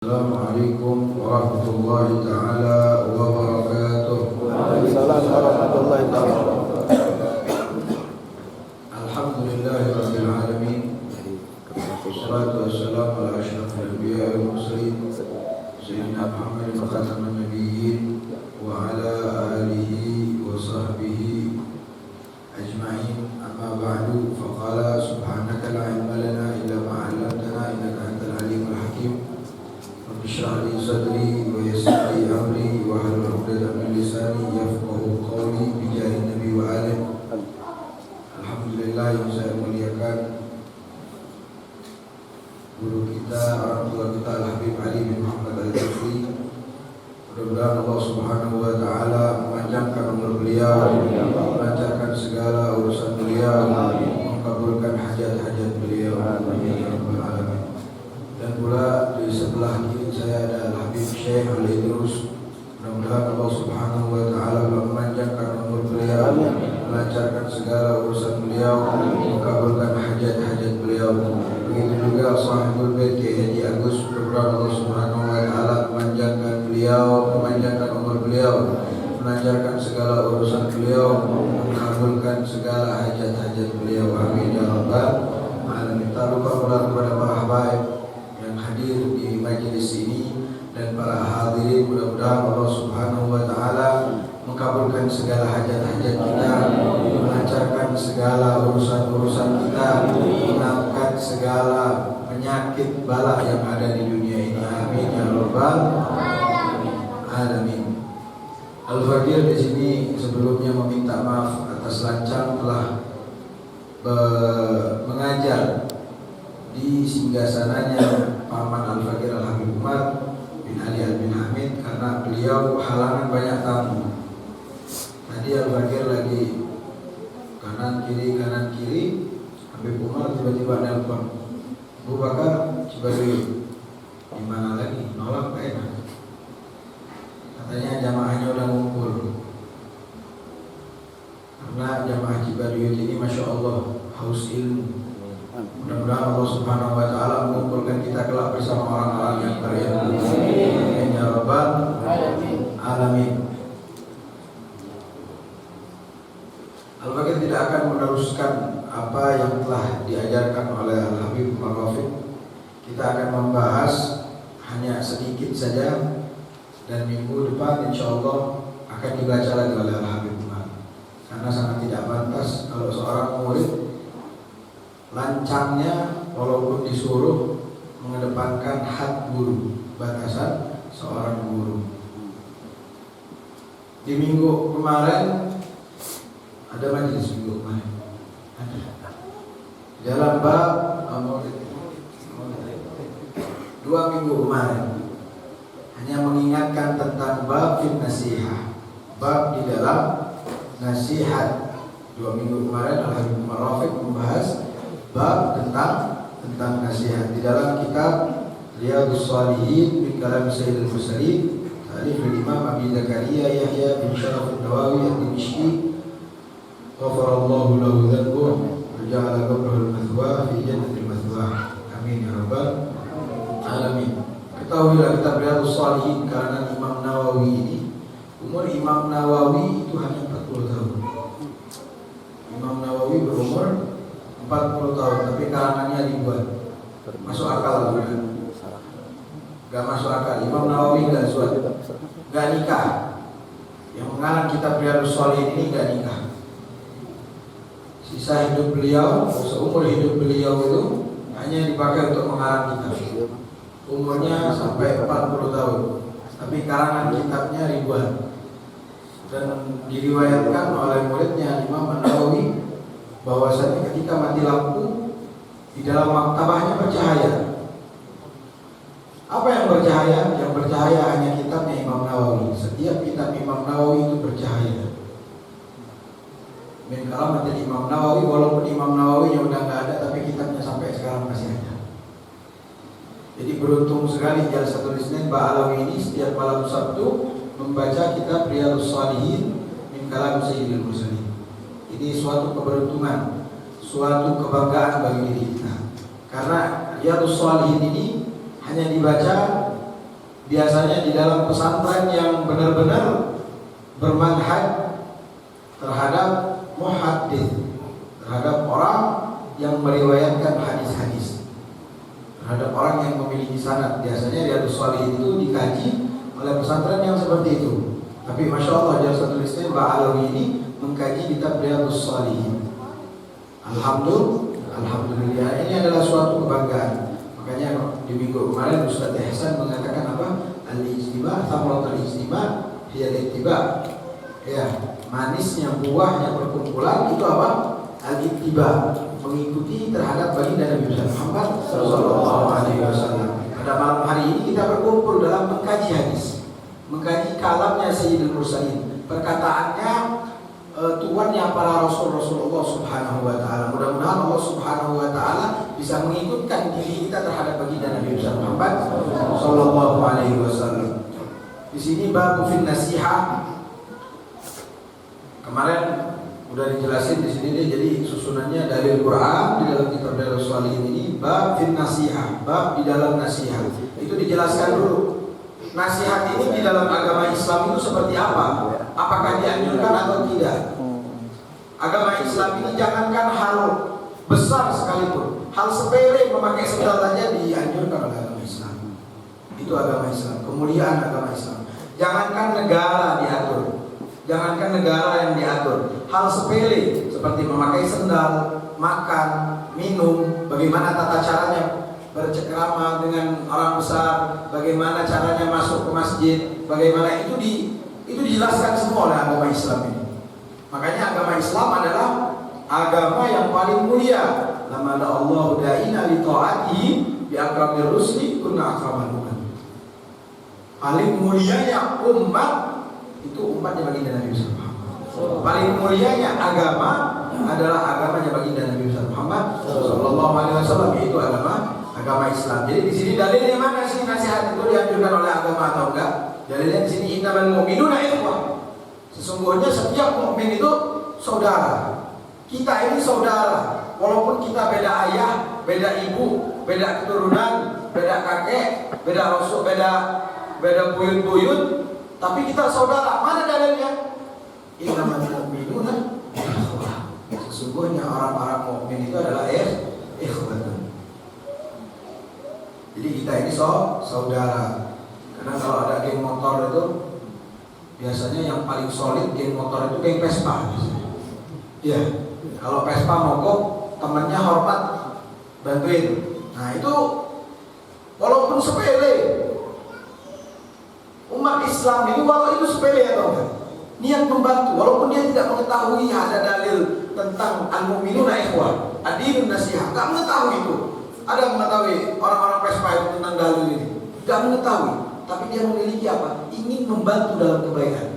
Assalamualaikum warahmatullahi taala wabarakatuh. Waalaikumsalam warahmatullahi taala wabarakatuh. Alhamdulillahirabbil alamin. Wassalatu wassalamu ala asyrafil anbiya'i wal mursalin sayyidina Muhammadin khataman nabiyyin wa ala alihi wa sahbihi ajma'in. Amma ba'du, faqala subhanaka la ilma lana illa ma 'allamtana innaka antal alimul hakim. Ishrah li sadri wa yassir li amri wa hlul 'uqdatam min lisani yafqahu qawli bi jahi nabi wa alihi. Alhamdulillah yang saya muliakan guru kita, orang tua kita Al-Habib Ali bin Muhammad Al-Jafri. Mudah-mudahan Allah Subhanahu wa taala memanjangkan umur beliau, melancarkan segala urusan beliau, mengabulkan hajat-hajat beliau. Amin ya rabbal alamin. Dan pula di sebelah kiri saya ada Al-Habib Syekh Al-Idrus. Mudah-mudahan Allah Subhanahu wa taala memanjangkan umur beliau, melancarkan segala urusan beliau, mengabulkan hajat-hajat beliau. Begitu juga Sahibul Bait Kiai Haji Agus. Mudah-mudahan Allah Subhanahu wa taala memanjangkan beliau, memanjangkan umur beliau, melancarkan segala urusan beliau, mengabulkan segala hajat-hajat beliau. Amin ya rabbal alamin. Tak lupa pula kepada para habaib yang hadir di majelis ini dan para hadirin, mudah-mudahan Allah Subhanahu wa taala mengabulkan segala hajat-hajat kita, melancarkan segala urusan-urusan kita, mengangkat segala penyakit bala yang ada di dunia ini. Amin ya rabbal alamin. Al-Fakir di sini sebelumnya meminta maaf atas lancang telah mengajar di singgasananya Paman Al-Fakir Al-Habib Umar bin Ali bin Hamid karena beliau halangan banyak tamu. Tadi Al-Fakir lagi kanan kiri, Habib Umar tiba-tiba nelpon, "Bu Bakar, Cibaduy, di mana lagi? Nolak gak enak. Katanya jamaahnya udah ngumpul." Karena jamaah Cibaduy ini Masya Allah haus ilmu. Mudah-mudahan Allah Subhanahu wa taala mengumpulkan kita kelak bersama orang-orang yang berilmu. Amin ya rabbal alamin. Al-Fakir tidak akan meneruskan apa yang telah diajarkan oleh Al-Habib Umar Rafiq. Kita akan membahas hanya sedikit saja, dan minggu depan insyaallah akan dibaca lagi oleh Al-Habib Umar. Karena sangat tidak pantas kalau seorang murid lancangnya walaupun disuruh mengedepankan hak guru, batasan seorang guru. Di minggu kemarin ada majelis minggu kemarin. Dalam bab 2 minggu kemarin hanya mengingatkan tentang bab fin nasihah, bab di dalam nasihat. 2 minggu kemarin Al-Habib Umar Rafiq membahas bab tentang nasihat di dalam kitab Riyadhus Shalihin min kalam Sayyidil Mursalin, ta'lif Imam Abi Zakaria Yahya bin Sharaf An-Nawawi Ad-Dimashqi, ghafarallahu lahu dzanbahu wa ja'ala qabrahu al-mathwa fi jannatil mathwa. Amin ya rabbal alamin. Ketahuilah kitab Riyadhus Shalihin karangan Imam Nawawi ini, umur Imam Nawawi itu hanya 40 tahun. Imam Nawawi berumur 40 tahun, tapi karangannya ribuan. Masuk akal bukan? Gak masuk akal. Imam Nawawi gak nikah. Yang mengarang kitab Riyadhus Shalihin ini gak nikah. Sisa hidup beliau, seumur hidup beliau itu hanya dipakai untuk mengarang kitab. Umurnya sampai 40 tahun, tapi karangan kitabnya ribuan. Dan diriwayatkan oleh muridnya Imam Nawawi bahwasanya ketika mati lampu di dalam maktabahnya bercahaya. Apa yang bercahaya? Yang bercahaya hanya kitabnya Imam Nawawi. Setiap kitab Imam Nawawi itu bercahaya. Min karamatil Imam Nawawi, walaupun Imam Nawawi yang udah nggak ada, tapi kitabnya sampai sekarang masih ada. Jadi beruntung sekali Jalsatul Isnin Ba'alawi ini setiap malam Sabtu membaca kitab Riyadhus Shalihin min kalam Sayyidil Mursalin. Ini suatu keberuntungan, suatu kebanggaan bagi diri kita. Karena Riyadhus Shalihin ini hanya dibaca biasanya di dalam pesantren yang benar-benar bermanhaj terhadap muhaddits, terhadap orang yang meriwayatkan hadis-hadis, terhadap orang yang memiliki sanad. Biasanya Riyadhus Shalihin itu dikaji oleh pesantren yang seperti itu. Tapi Masya Allah, Jalsatul Islam Mbak Alawi ini mengkaji kitab Riyadhus Shalihin. Alhamdulillah, ini adalah suatu kebanggaan. Makanya di minggu kemarin Ustaz Ihsan mengatakan apa? Al-ijtima, thamratul ijtima, hiya al-ittiba. Ya, manisnya buahnya perkumpulan itu apa? Al-ittiba, mengikuti terhadap baginda Nabi Muhammad sallallahu alaihi wasallam. Pada malam hari ini kita berkumpul dalam mengkaji hadis, mengkaji kalamnya Sayyidul Mursalin, perkataannya tuannya para Rasulullah Subhanahu wa taala. Mudah-mudahan Allah Subhanahu wa taala bisa mengikutkan diri kita terhadap baginda Nabi Muhammad sallallahu alaihi wasallam. Di sini bab fin nasihah. Kemarin udah dijelasin di sini deh, jadi susunannya dalil Quran di dalam kitab Riyadhus Shalihin ini bab fin nasihah, bab di dalam nasihat. Itu dijelaskan dulu. Nasihat ini di dalam agama Islam itu seperti apa? Apakah dianjurkan atau tidak? Agama Islam ini jangankan hal besar sekalipun, hal sepele memakai sendal saja dianjurkan oleh agama Islam. Itu agama Islam, kemuliaan agama Islam. Jangankan negara diatur, jangankan negara yang diatur, hal sepele seperti memakai sendal, makan, minum, bagaimana tata caranya bercengkrama dengan orang besar, bagaimana caranya masuk ke masjid, bagaimana itu dijelaskan semua oleh agama Islam ini. Makanya agama Islam adalah agama yang paling mulia. Lamma Allahu da'ina li ta'atihi bi akramir rusli kunna akramal ummat. Paling mulianya umat itu umatnya baginda Nabi Muhammad. Paling mulianya agama adalah agamanya baginda Nabi Muhammad sallallahu alaihi wasallam, yaitu agama Islam. Jadi di sini dalilnya mana sih nasihat itu dianjurkan oleh agama atau enggak? Dalilnya di sini innamal mu'minuna ikhwah. Sesungguhnya setiap mukmin itu saudara. Kita ini saudara, walaupun kita beda ayah, beda ibu, beda keturunan, beda kakek, beda rasul, beda buyut-buyut, tapi kita saudara. Mana dalilnya? Innamal mu'minuna ikhwah. Sesungguhnya orang-orang mukmin itu adalah ikhwatun. Jadi kita ini saudara. Karena kalau ada geng motor itu biasanya yang paling solid geng motor itu geng Vespa. Iya. Kalau Vespa mogok, temannya hormat bantuin. Nah itu walaupun sepele, umat Islam ini walau itu sepele atau enggak, niat membantu walaupun dia tidak mengetahui ada dalil tentang al-mu'minuna ikhwah, ad-dinun nasiha, enggak mengetahui itu. Ada yang mengetahui orang-orang Vespa itu tentang dalil ini? Enggak mengetahui, tapi dia memiliki apa? Ingin membantu dalam kebaikan.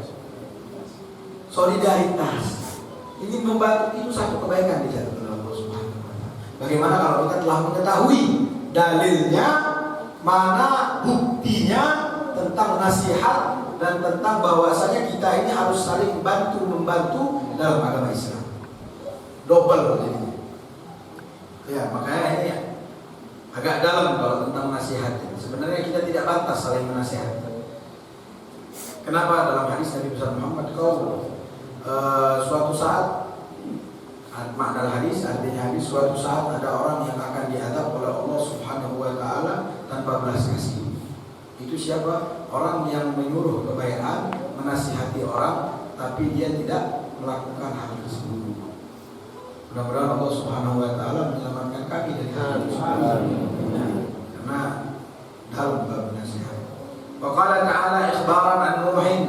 Solidaritas. Ingin membantu itu satu kebaikan di jalan Allah Subhanahu wa taala. Bagaimana kalau kita telah mengetahui dalilnya, mana buktinya tentang nasihat dan tentang bahwasanya kita ini harus saling membantu dalam agama Islam. Double jadi. Ya, makanya ini ya, agak dalam kalau tentang nasihat. Sebenarnya kita tidak pantas saling menasihati. Kenapa? Dalam hadis Nabi Muhammad suatu saat, makna hadis artinya hadis, suatu saat ada orang yang akan diazab oleh Allah Subhanahu wa taala tanpa belas kasih. Itu siapa? Orang yang menyuruh kebaikan, menasihati orang, tapi dia tidak melakukan hal tersebut. Mudah-mudahan Allah Subhanahu wa taala menyelamatkan kami dari hal tersebut. Karena dalam bab nasihat. Wa qala ta'ala ikhbaran an Nuhin.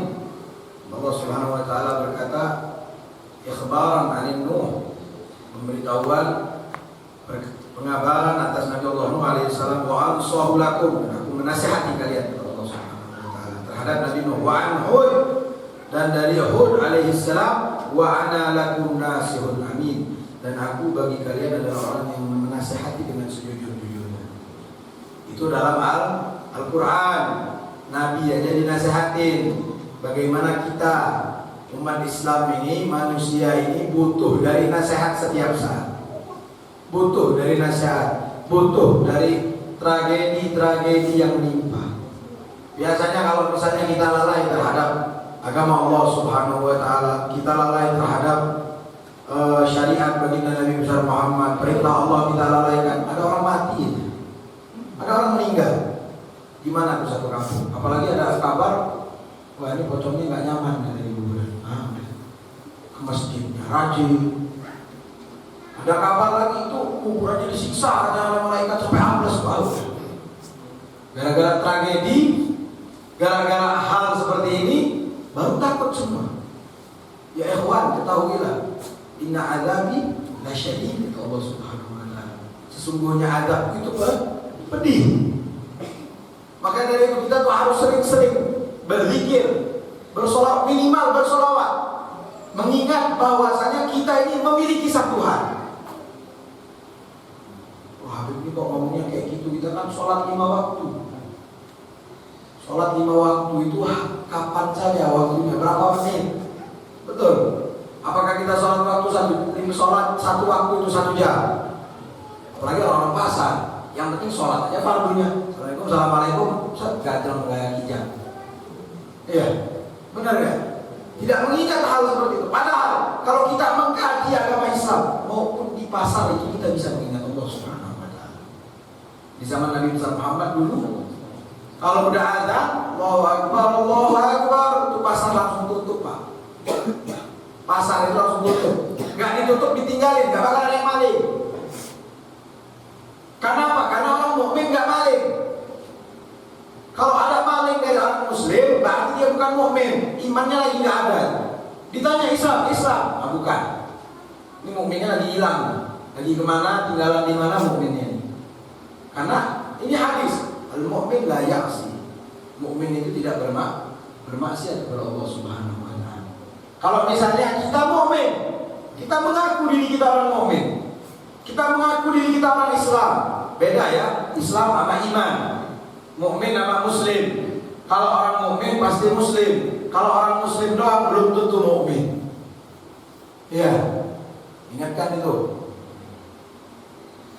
Allah Subhanahu wa taala berkata ikhbaran an Nuh, memberitahuan pengabaran atas Nabi Allah Nuh alaihi salam, wa ansahu lakum, aku menasihati kalian Allah Subhanahu wa taala terhadap Nabi Nuh, wa an Hud, dan dari Hud alaihi salam, wa ana lakum nasihun amin, dan aku bagi kalian adalah orang yang menasihati dengan sejujur-jujurnya. Itu dalam Al-Quran. Nabi aja dinasihatin. Bagaimana kita umat Islam ini, manusia ini butuh dari nasihat setiap saat. Butuh dari nasihat, butuh dari tragedi-tragedi yang menimpa. Biasanya kalau misalnya kita lalai terhadap agama Allah Subhanahu wa taala, kita lalai terhadap syariat baginda Nabi besar Muhammad, perintah Allah kita lalaikan, ada orang mati, ada orang meninggal. Gimana tuh satu kampung? Apalagi ada kabar, wah ini pocongnya nggak nyaman dari kuburan, ke masjidnya rajin. Ada kabar lagi itu kuburannya disiksa, ada malaikat sampai ambles bau. Gara-gara tragedi, gara-gara hal seperti ini, baru takut semua. Ya ikhwan, ketahuilah, inna azabi lasyadid, kata Allah Subhanahu wa taala. Sesungguhnya azab itu pedih. Maka dari itu kita tuh harus sering-sering berzikir, bersolawat, minimal bersolawat, mengingat bahwasanya kita ini memiliki satu Tuhan. Wah, Habib ini kok ngomongnya kayak gitu, kita kan sholat 5 waktu. Sholat 5 waktu itu kapan saja waktunya, berapa menit? Betul. Apakah kita sholat waktu satu waktu itu 1 jam? Apalagi orang pasar, yang penting sholat aja fardunya. Assalamualaikum, gajah gaya hijab. Iya, benar ya? Tidak mengingat hal seperti itu. Padahal kalau kita mengkaji agama Islam maupun di pasar itu kita bisa mengingat Allah Subhanahu wa taala. Di zaman Nabi Muhammad dulu, kalau udah ada Allahu Akbar, itu pasar langsung tutup, Pak. Pasar itu langsung tutup. Gak ditutup, ditinggalin, gak bakal ada yang maling. Kenapa? Karena orang mukmin gak maling. Kalau ada maling dari orang muslim, berarti dia bukan mukmin, imannya lagi gak ada. Ditanya Islam, bukan. Ini mukminnya lagi hilang, lagi kemana, tinggalan di mana mukminnya ini. Karena ini hadis, al-mu'min la ya'si. Mukmin itu tidak bermaksiat kepada Allah Subhanahu wa taala. Kalau misalnya kita mukmin, kita mengaku diri kita orang mukmin, kita mengaku diri kita orang Islam, beda ya, Islam sama iman, mukmin sama muslim. Kalau orang mukmin pasti muslim, kalau orang muslim doang belum tentu mukmin. Iya, ingatkan itu.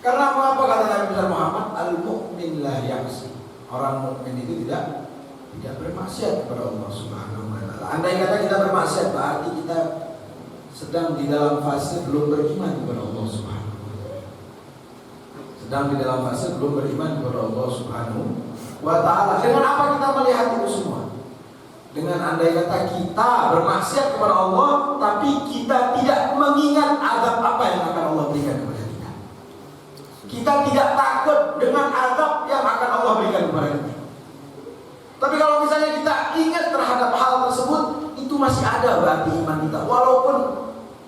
Karena apa kata Nabi besar Muhammad, al-mu'min la ya'si. Orang mukmin itu tidak bermaksiat kepada Allah Subhanahu wa taala. Andai kata kita bermaksiat, berarti kita sedang di dalam fase belum beriman kepada Allah Subhanahu wa taala. Sedang di dalam fase belum beriman kepada Allah Subhanahu wa taala. Dengan apa kita melihat itu semua? Dengan andai kata kita bermaksiat kepada Allah, tapi kita tidak mengingat azab apa yang akan Allah berikan kepada kita. Kita tidak takut dengan azab yang akan Allah berikan kepada kita. Tapi kalau misalnya kita ingat terhadap hal tersebut, itu masih ada berarti iman kita, walaupun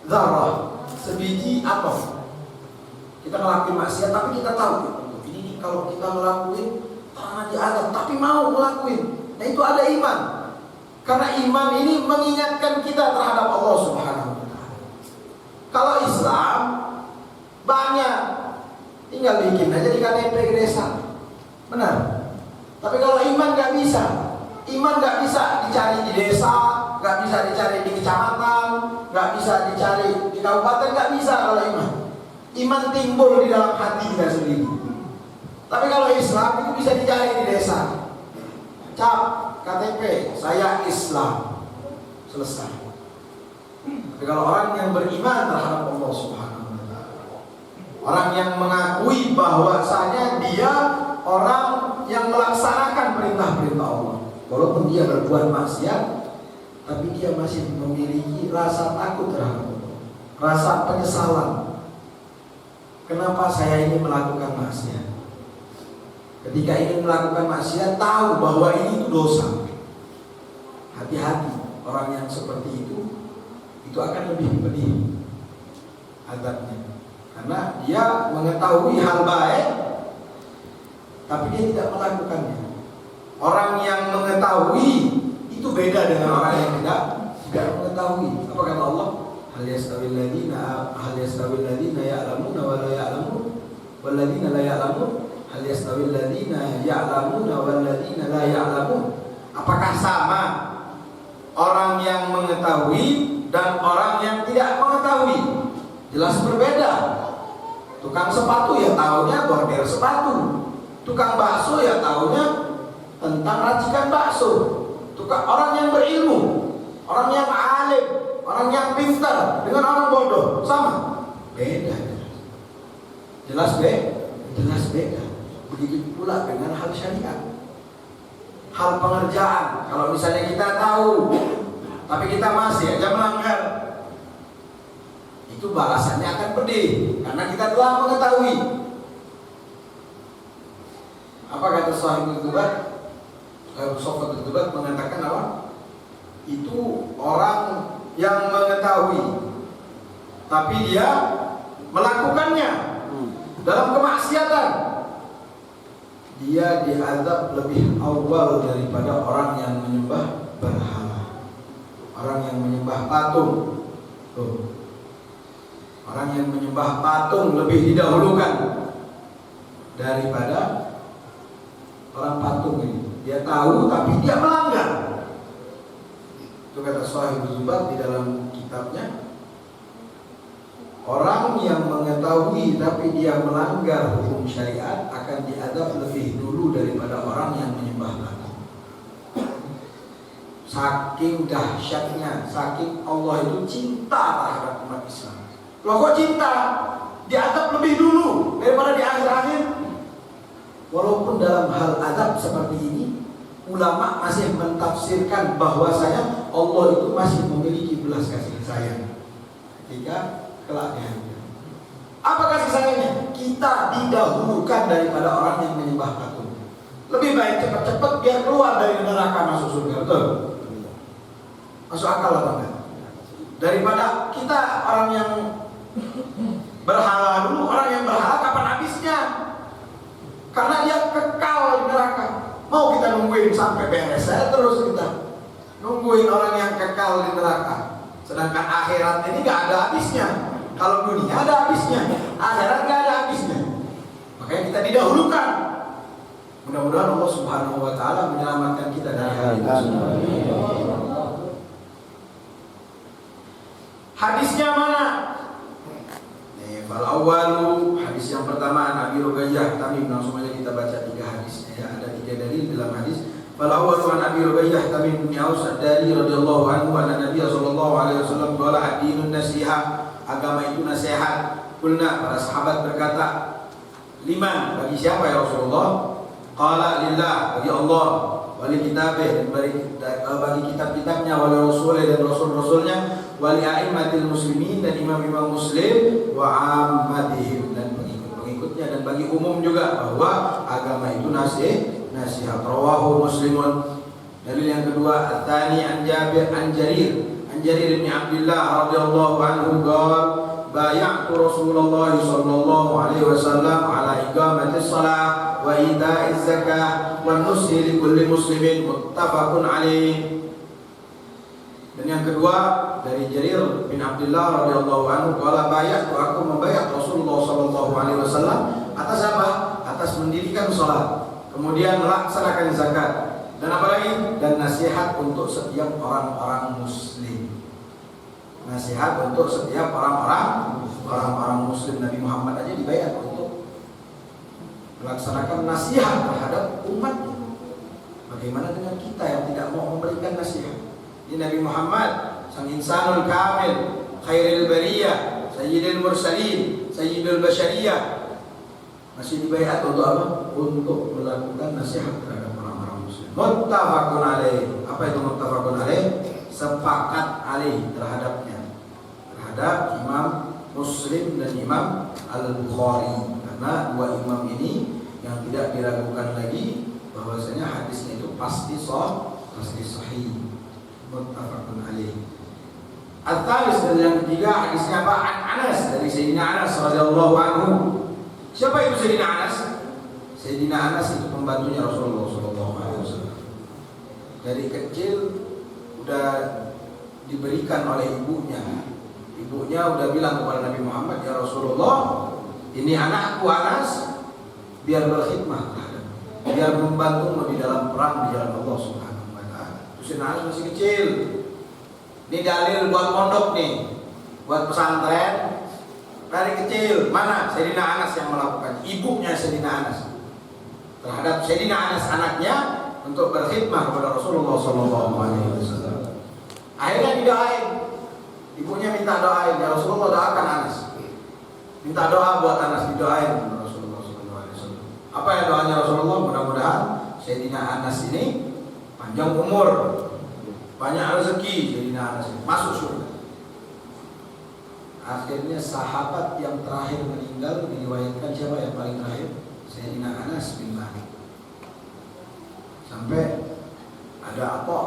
zarah, sebiji atom. Kita ngelakuin maksiat, tapi kita tahu ini kalau kita ngelakuin tangan diazab, tapi mau ngelakuin. Nah itu ada iman. Karena iman ini mengingatkan kita terhadap Allah Subhanahu wa taala. Kalau Islam banyak, tinggal bikin aja di KTP ke desa. Benar. Tapi kalau iman gak bisa. Iman gak bisa dicari di desa, gak bisa dicari di kecamatan, gak bisa dicari di kabupaten, gak bisa kalau iman. Iman timbul di dalam hati kita sendiri. Tapi kalau Islam itu bisa dicari di desa. Cap KTP, saya Islam. Selesai. Tapi kalau orang yang beriman terhadap Allah Subhanahu wa taala, orang yang mengakui bahwasanya dia orang yang melaksanakan perintah-perintah Allah, walaupun dia berbuat maksiat, tapi dia masih memiliki rasa takut terhadap Allah, rasa penyesalan. Kenapa saya ini melakukan maksiat? Ketika ingin melakukan maksiat, tahu bahwa ini itu dosa. Hati-hati, orang yang seperti itu akan lebih pedih azabnya. Karena dia mengetahui hal baik, tapi dia tidak melakukannya. Orang yang mengetahui itu beda dengan orang yang tidak mengetahui. Apa kata Allah? Hal yastawil ladzina ya'lamuna wa la ya'lamun wal ladzina la ya'lamun. Hal yastawil ladzina ya'lamuna wal ladzina la ya'lamun. Apakah sama orang yang mengetahui dan orang yang tidak mengetahui? Jelas berbeda. Tukang sepatu ya taunya bordir sepatu. Tukang bakso ya taunya tentang racikan bakso. Tukang orang yang berilmu, orang yang alim, orang yang pintar dengan orang bodoh sama? Beda. Jelas beda. Begitu pula dengan hal syariat, hal pengerjaan. Kalau misalnya kita tahu, tapi kita masih aja melanggar, itu balasannya akan pedih karena kita telah mengetahui. Apa kata Sahibul Dubat? Sofat Dubat mengatakan apa? Itu orang yang mengetahui tapi dia melakukannya dalam kemaksiatan, dia diazab lebih awal daripada orang yang menyembah berhala, orang yang menyembah patung. Tuh. Orang yang menyembah patung lebih didahulukan daripada orang patung ini. Dia tahu tapi dia melanggar. Itu kata Sahibul Zubat di dalam kitabnya. Orang yang mengetahui tapi dia melanggar hukum syariat akan diadab lebih dulu daripada orang yang menyembah patung. Saking dahsyatnya, saking Allah itu cinta terhadap umat Islam. Loh kok cinta? Diadab lebih dulu daripada di akhir-akhir. Walaupun dalam hal adab seperti ini, ulama masih mentafsirkan bahwasanya Allah itu masih memiliki belas kasih sayang ketika kelak di akhirat. Apa kasih sayangnya? Kita didahulukan daripada orang yang menyembah patung. Lebih baik cepat-cepat biar keluar dari neraka masuk surga, betul? Masuk akal atau enggak? Daripada kita orang yang berhala dulu, orang yang berhala kapan habisnya? Karena dia kekal di neraka. Mau kita nungguin sampai beres saya terus kita nungguin orang yang kekal di neraka. Sedangkan akhirat ini gak ada habisnya. Kalau dunia ada habisnya, akhirat gak ada habisnya. Makanya kita didahulukan. Mudah-mudahan Allah Subhanahu wa taala menyelamatkan kita dari hal itu. Hadisnya mana? Fal awwalu, hadis yang pertama Nabi Rubaiyah Tamim. Langsung aja kita baca 3 hadisnya ya. Ada 3 dalil dalam hadis. Fal awwalu an Nabi Rubaiyah Tamim bin Aus ad-Dari radhiyallahu anhu anna Nabi sallallahu alaihi wasallam qala ad-dinun nasihah, agama itu nasihat. Qulna, para sahabat berkata, liman, bagi siapa ya Rasulullah? Qala lillah, bagi Allah, wali kitabih, bagi kitab-kitabnya, wali rasulih dan rasul-rasulnya, wali a'immatil muslimin dan imam-imam muslim, wa ammatihim dan pengikut-pengikutnya, dan bagi umum juga bahwa agama itu nasihat. Rawahu Muslimun. Dalil yang kedua, at-tani an Jarir bin Abdullah radhiyallahu anhu qala bay'atu Rasulullah sallallahu alaihi wasallam ala iqamatis shalah wa ita'iz zakah wa nushi li kulli muslimin, muttafaqun alaih. Dan yang kedua dari Jarir bin Abdullah radhiyallahu anhu qala bay'atu, aku membayar Rasulullah sallallahu alaihi wasallam atas apa? Atas mendirikan salat, kemudian melaksanakan zakat, dan apa lagi? Dan nasihat untuk setiap orang-orang muslim. Nasihat untuk setiap orang-orang muslim. Nabi Muhammad aja dibayar untuk melaksanakan nasihat terhadap umatnya. Bagaimana dengan kita yang tidak mau memberikan nasihat? Ini Nabi Muhammad, sang insanul kamil, khairil bariyah, sayyidul mursalin, sayyidul basyariyah, masih dibayar untuk apa? Untuk melakukan nasihat terhadap orang-orang muslim. Muttafaqun alaih. Apa itu muttafaqun alaih? Sepakat alaih terhadapnya, terhadap Imam Muslim dan Imam Al-Bukhari. Karena 2 imam ini yang tidak diragukan lagi bahwasanya hadisnya itu pasti sahih. Muttafaqun alaih. At-talis, dan yang ketiga hadisnya apa? An Anas, dari Sayyidina Anas radhiyallahu anhu. Siapa itu Sayyidina Anas? Sayyidina Anas itu pembantunya Rasulullah SAW. Dari kecil udah diberikan oleh ibunya. Ibunya udah bilang kepada Nabi Muhammad, ya Rasulullah, ini anakku Anas, biar berkhidmah, biar membantumu di dalam perang di jalan Allah Subhanahu wa taala. Sayyidina Anas masih kecil. Ini dalil buat pondok nih, buat pesantren. Dari kecil, mana Sayyidina Anas yang melakukan? Ibunya Sayyidina Anas terhadap Sayyidina Anas anaknya, untuk berkhidmat kepada Rasulullah SAW. Akhirnya didoain, ibunya minta doain, ya Rasulullah doakan Anas. Minta doa buat Anas, didoain Rasulullah SAW. Apa ya doanya Rasulullah? Mudah-mudahan Sayyidina Anas ini panjang umur, banyak rezeki. Sayyidina Anas ini masuk surga. Akhirnya sahabat yang terakhir meninggal diriwayatkan siapa yang paling terakhir? Sayyidina Anas bin Malik. Sampai ada Atha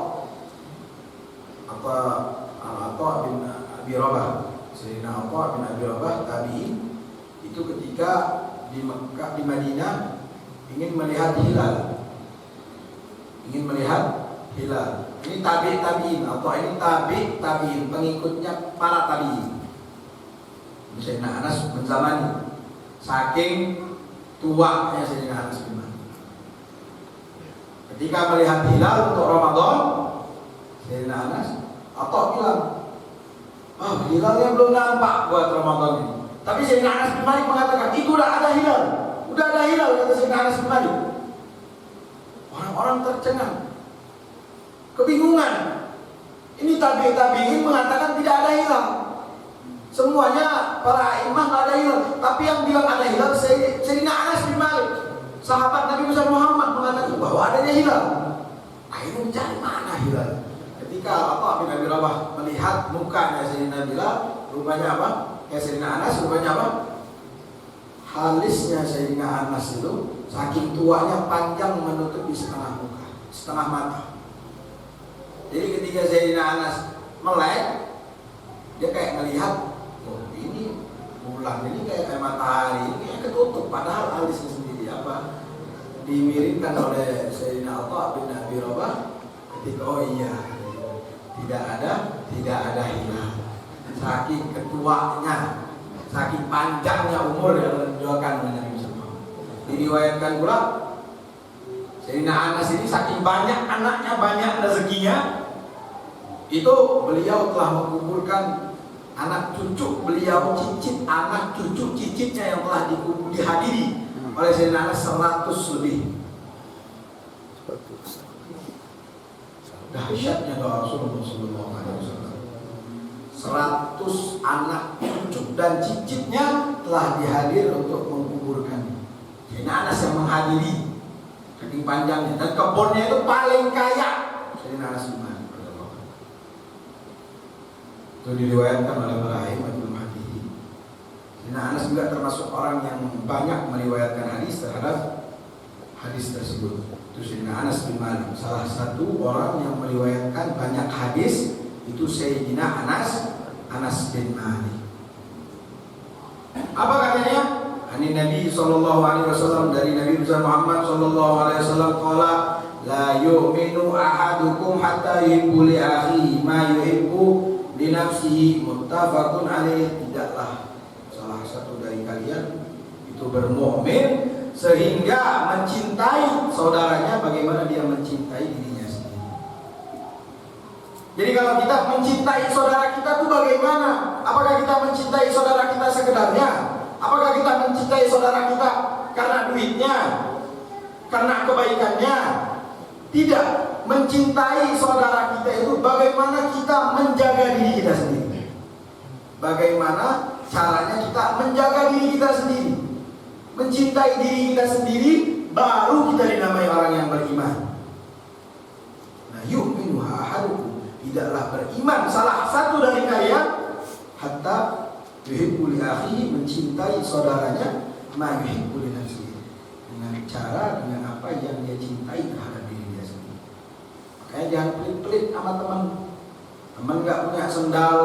bin Abi Rabah. Sayyidina Atha bin Abi Rabah tabi'in itu ketika di Mekah, di Madinah ingin melihat hilal. Ini tabi'in, Atha ini tabi'in, pengikutnya para tabi'in. Sayyidina Anas menzamani, saking tuanya Sayyidina Anas bin Malik. Ketika melihat hilal untuk Ramadan, Sayyidina Anas Atha bilang, hilalnya belum nampak buat Ramadan ini. Tapi Sayyidina Anas bin Malik mengatakan, itu udah ada hilal, kata Sayyidina Anas bin Malik. Orang-orang tercengang, kebingungan. Ini tabi'in mengatakan tidak ada hilal. Semuanya para imam nggak ada hilal, tapi yang bilang ada hilal Sayyidina Anas bin Malik, sahabat Nabi Muhammad, mengatakan bahwa adanya hilal. Akhirnya mencari mana hilal. Ketika Atha bin Abi Rabah melihat mukanya Sayyidina Bilal, rupanya apa? Sayyidina Anas, rupanya apa? Halisnya Sayyidina Anas itu saking tuanya panjang menutupi setengah muka, setengah mata. Jadi ketika Sayyidina Anas melek, dia kayak melihat, ini bulan ini kayak matahari, ini kayak ketutup, padahal alisnya sendiri apa dimiringkan oleh Sayyidina Atha bin Abi Rabah ketika tidak ada hilal. Saking ketuanya, saking panjangnya umur yang didoakan oleh Nabi SAW. Diriwayatkan pula Sayyidina Anas ini saking banyak anaknya, banyak rezekinya, itu beliau telah mengumpulkan anak cucu beliau, cicit anak cucu cicitnya yang telah dihadiri oleh Sayyidina Anas 100 lebih. Dahsyatnya doa Rasulullah SAW. 100 anak cucu dan cicitnya telah dihadir untuk menguburkan. Sayyidina Anas yang menghadiri, saking panjangnya, dan kebunnya itu paling kaya Sayyidina Anas bin Malik. Itu diriwayatkan oleh para imam hadis. Sayyidina Anas juga termasuk orang yang banyak meriwayatkan hadis terhadap hadis tersebut. Itu Sayyidina Anas bin Malik, salah satu orang yang meriwayatkan banyak hadis itu Sayyidina Anas bin Malik. Apa katanya? Ani Nabi SAW, dari Nabi Muhammad SAW, qala la yu'minu ahadukum hatta yuhibbu li akhihi ma yuhibbu li nafsihi, muttafaqun alaih. Tidaklah salah satu dari kalian itu bermukmin sehingga mencintai saudaranya bagaimana dia mencintai dirinya sendiri. Jadi kalau kita mencintai saudara kita itu bagaimana? Apakah kita mencintai saudara kita sekedarnya? Apakah kita mencintai saudara kita karena duitnya, karena kebaikannya? Tidak. Mencintai saudara kita itu bagaimana kita menjaga diri kita sendiri. Bagaimana caranya kita menjaga diri kita sendiri. Mencintai diri kita sendiri, baru kita dinamai orang yang beriman. Nah, yu'minu ahadukum, tidaklah beriman salah satu dari kalian hatta yuhibbu li akhihi, mencintai saudaranya ma yuhibbu li nafsihi, dengan cara, dengan apa yang dia cintai terhadap diri dia sendiri. Makanya jangan pelit-pelit sama teman. Teman nggak punya sendal,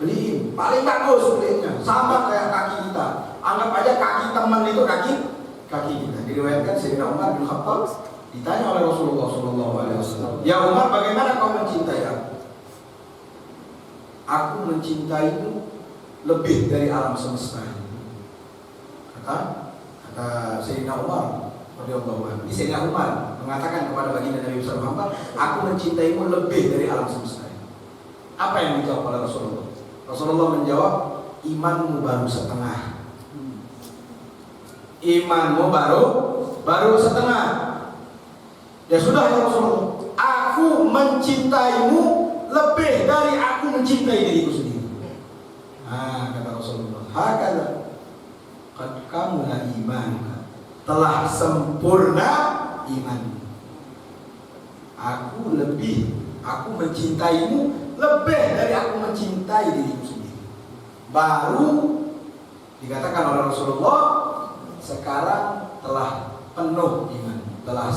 beliin, paling bagus beliinnya, sama kayak kaki kita. Anggap aja kaki teman itu kaki kita. Diriwayatkan Sayyidina Umar bin Khattab ditanya oleh Rasulullah SAW, ya Umar, bagaimana kau mencintai aku? Aku mencintaimu lebih dari alam semesta. Kata Sayyidina Umar radhiyallahu anhu. Ini Sayyidina Umar mengatakan kepada baginda Nabi Muhammad, aku mencintaimu lebih dari alam semesta. Apa yang dijawab oleh Rasulullah? Rasulullah menjawab, imanmu baru setengah. Imanmu baru setengah. Ya sudah ya Rasulullah, aku mencintaimu lebih dari aku mencintai diriku sendiri. Nah, kata Rasulullah, hakala qad kamula iman, telah sempurna iman. Aku mencintaimu lebih dari aku mencintai diriku sendiri. Baru dikatakan oleh Rasulullah, sekarang telah penuh iman, telah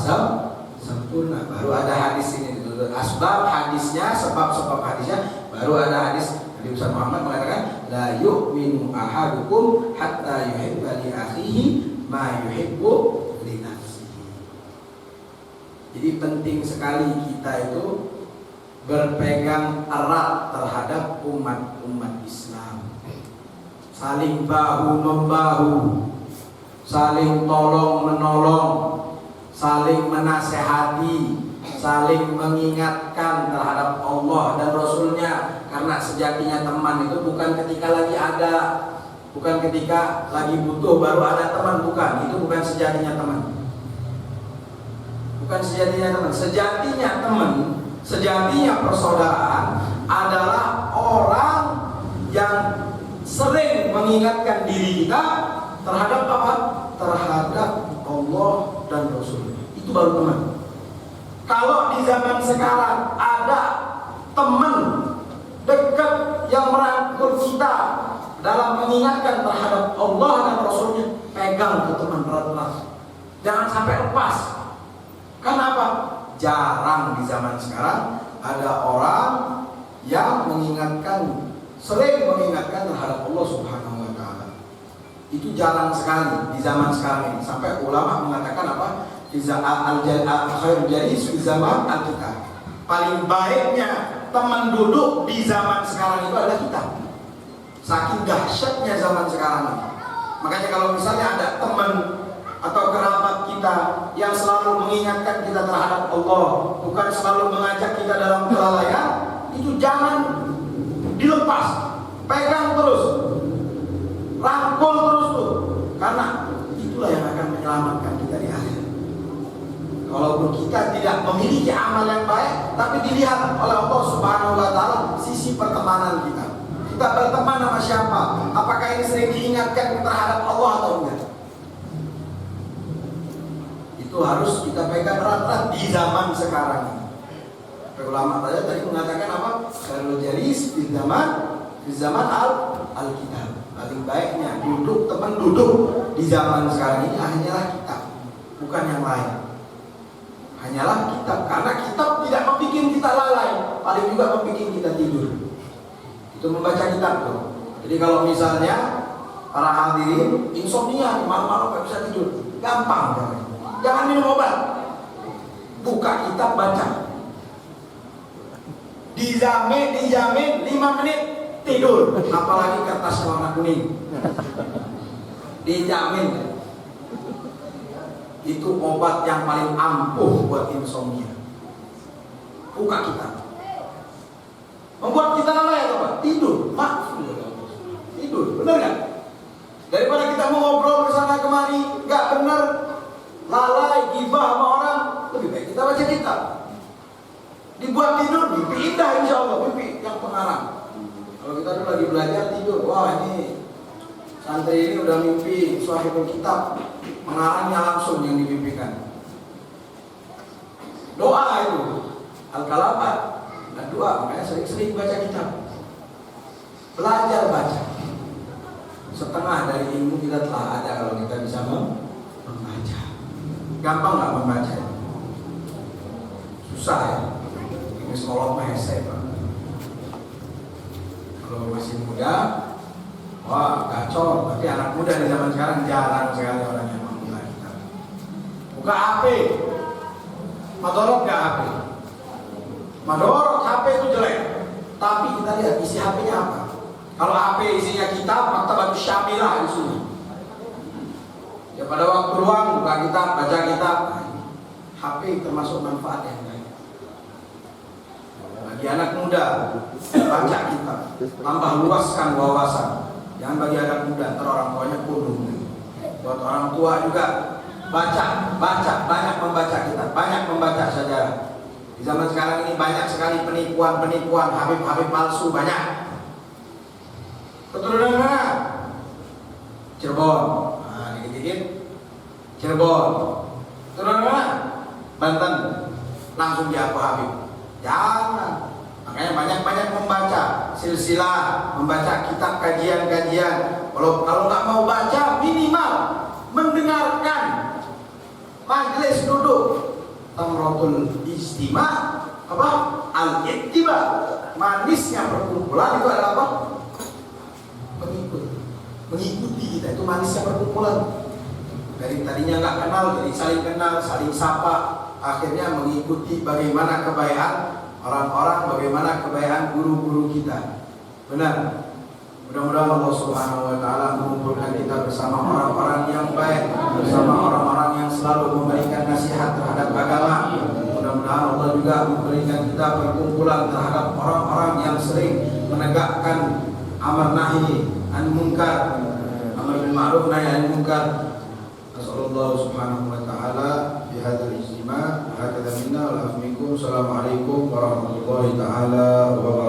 sempurna. Baru ada hadis ini, asbab hadisnya, sebab-sebab hadisnya. Baru ada hadis Nabi Muhammad mengatakan, la yu'minu ahadukum hatta yuhibba li akhihi ma yuhibbu li nafsihi. Jadi penting sekali kita itu berpegang erat terhadap umat Islam, saling bahu membahu, saling tolong menolong, saling menasehati, saling mengingatkan terhadap Allah dan Rasulnya. Karena sejatinya teman itu bukan ketika lagi ada, bukan ketika lagi butuh baru ada teman, bukan. Itu bukan sejatinya teman. Bukan sejatinya teman. Sejatinya teman, sejatinya persaudaraan adalah orang yang sering mengingatkan diri kita terhadap apa? Terhadap Allah dan Rasul. Itu baru teman. Kalau di zaman sekarang ada teman dekat yang merangkul kita dalam mengingatkan terhadap Allah dan Rasulnya, pegang ke teman erat-erat, jangan sampai lepas. Kenapa? Jarang di zaman sekarang ada orang yang sering mengingatkan terhadap Allah Subhanahu wa Ta'ala. Itu jarang sekali di zaman sekarang ini. Sampai ulama mengatakan apa? Khairul jalis fi zaman al-kitab. Paling baiknya teman duduk di zaman sekarang itu adalah kita. Saking dahsyatnya zaman sekarang ini. Makanya kalau misalnya ada teman atau kerabat kita yang selalu mengingatkan kita terhadap Allah, bukan selalu mengajak kita dalam kelalaian, itu jangan dilepas, pegang terus, rangkul terus tuh, karena itulah yang akan menyelamatkan kita di akhir. Walaupun kita tidak memiliki amal yang baik, tapi dilihat oleh Allah Subhanahu wa Ta'ala sisi pertemanan kita. Kita berteman sama siapa? Apakah ini sering diingatkan terhadap Allah atau enggak? Itu harus kita pegang erat-erat di zaman sekarang ini. Ulama tadi mengatakan apa? Khairul jalis di zaman al-kitab. Paling baiknya teman duduk di zaman sekarang ini hanyalah kita, bukan yang lain. Hanyalah kitab, karena kitab tidak membuat kita lalai, paling juga membuat kita tidur. Itu membaca kitab tuh. Jadi kalau misalnya para hadirin insomnia, malam-malam gak bisa tidur, gampang. Jangan minum obat, buka kitab baca. Dijamin 5 menit tidur, apalagi kertas warna kuning. Dijamin. Itu obat yang paling ampuh buat insomnia. Buka kita. Membuat kita lalai atau apa? Tidur. Tidur, benar gak? Daripada kita mau ngobrol kesana kemari, gak benar, lalai, gibah sama orang, lebih baik kita baca kitab. Dibuat tidur, mimpi indah insya Allah, mimpi yang pengarang. Kalau kita dulu lagi belajar tidur, wah ini santri ini udah mimpi Sahihul Kitab, pengarangnya langsung yang dimimpikan. Doa itu Al-Kalamat dan doa, makanya sering-sering baca kitab, belajar baca. Setengah dari ilmu kita telah ada kalau kita bisa membaca. Gampang nggak membaca? Susah ya. Ini sekolah mahasiswa Pak. Kalau masih muda, wah gacor. Tapi anak muda di zaman sekarang jarang sekali orang yang membuka kitab. Buka HP, madorot nggak HP? Madorot HP itu jelek. Tapi kita lihat isi HP-nya apa. Kalau HP isinya kitab, Maktabatus Syamilah isinya. Ya pada waktu luang buka kitab, baca kitab. HP termasuk manfaat yang baik. Bagi anak muda, baca kitab, tambah luaskan wawasan. Jangan bagi anak muda, ntar orang tuanya bodoh. Buat orang tua juga, Baca, banyak membaca kita, banyak membaca sejarah. Di zaman sekarang ini banyak sekali penipuan, habib palsu banyak. Keturunan mana? Cirebon. Nah, dikit-dikit Cirebon. Keturunan mana? Banten. Langsung diaku habib. Jangan. Makanya banyak-banyak membaca silsilah, membaca kitab kajian-kajian. Kalau nggak mau baca, minimal mendengarkan majelis duduk tamratul istima, apa? Al-ittiba. Manisnya perkumpulan itu adalah apa? Mengikuti kita, itu manisnya perkumpulan. Dari tadinya nggak kenal jadi saling kenal, saling sapa, akhirnya mengikuti bagaimana kebaikan orang-orang, bagaimana kebaikan guru-guru kita. Benar. Mudah-mudahan Allah Subhanahu wa taala mengumpulkan kita bersama orang-orang yang baik, bersama orang-orang yang selalu memberikan nasihat terhadap agama. Mudah-mudahan Allah juga memberikan kita perkumpulan terhadap orang-orang yang sering menegakkan amar nahi an munkar, amar bil ma'ruf nahi anil munkar. Nasallallahu subhanahu wa ta'ala bi hadzal ijtima' hakadha minna wal afmikum. Assalamualaikum warahmatullahi taala wabarakatuh.